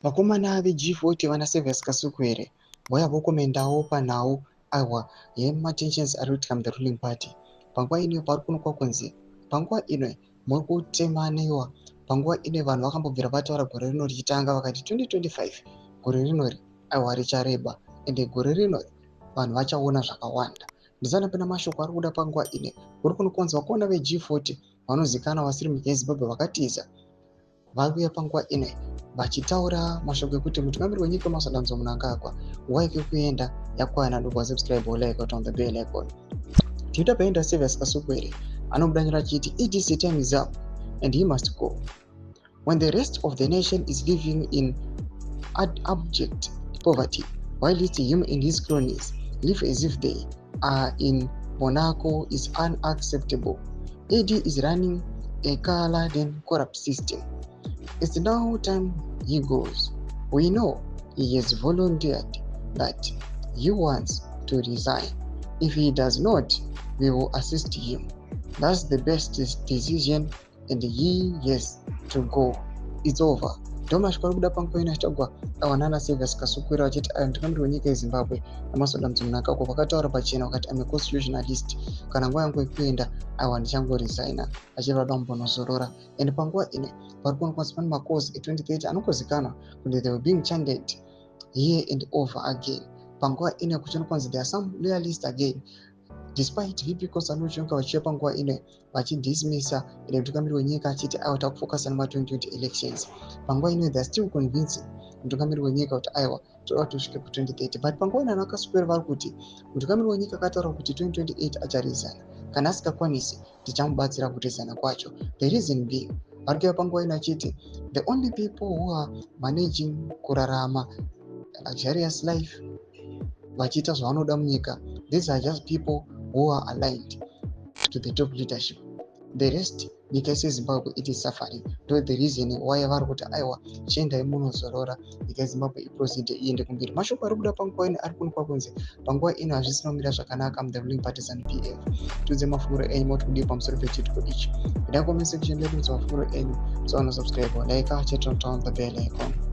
Vakomana veG40 vana Serious Kasukwere vauya vokomendawo panhau awa yematensions ari kuitika the ruling party. Panguva ino pari kuonekwa kunzi panguva ino muri kutemaniwa. Panguva ino vanhu vakambobvira vataura gore rino richitanga vakati 2025 gore rinori aiwa richareba ende gore rinori vanhu vachaona zvakawanda. Ndisana pena mashoko ari kuda panguva ino kuri kunokonzwa kuona veG40 vanozikanwa vasiri munyika yeZimbabwe vakatiza vakuya panguva ino vachitaura mashoko ekuti mutungamiri wenyika unozodanzwa Mnangagwa nguva yekuenda yakwana. Ndokuva subscribe like on the bell icon. Twitter paenda Serious Kasukwere anomudanira achiti EDC time is up and he must go. When the rest of the nation is living in abject poverty, while him and his cronies live as if they are in Monaco is unacceptable. AD is running a color-laden corrupt system. It's now time he goes. We know he has volunteered that he wants to resign. If he does not, we will assist him. That's the best decision and he has to go. It's over. Thomas Kwaruda Pankoina Stagwa, Awanana Serious Kasukwere wachiti ayo mutungamiri wenyika yeZimbabwe amazodanzwa Mnangagwa vakataura pachena vakati I'm a constitutionalist. Kana nguva yangu yekuenda aiwa ndichangoresigna achivada kumbonozorora. And panguva ine pari kuonekwa pane makozi e2030 anokozikanwa kuti they were being chanted here and over again. Panguva ine kuchionekwa kunzi there are some loyalists again. Despite VP Kosaluchonka vachiya panguva ino vachidismissa ine mutungamiri wenyika achiti aiwa takufocus on 2020 elections. Panguva ino they are still convincing mutungamiri wenyika kuti aiwa toda kusvika ku2030. But panguva ino vakaswera vari kuti mutungamiri wenyika akataura kuti 2028 acharesigna. Kana asingakwanisi tichamubatsira kuresigna kwacho. The reason being vari kuya panguva ino achiti the only people who are managing kurarama luxurious life vachiita zvavanoda munyika, these are just people who are aligned to the top leadership. The rest, nyika yese Zimbabwe it is suffering. Though the reason why vari kuti aiwa chiendai munozorora nyika yeZimbabwe iprocede iende kumberi. Mashoko ari kuda panguva ino ari kuonekwa kunzi panguva ino hazvisina kumira zvakanaka the ruling parties and PF. Tudze mafunguro enyu moti kudii pamusoro pechitiko ichi. Ida comment section ledu mafunguro enyu. So subscribe, like, check on the bell icon.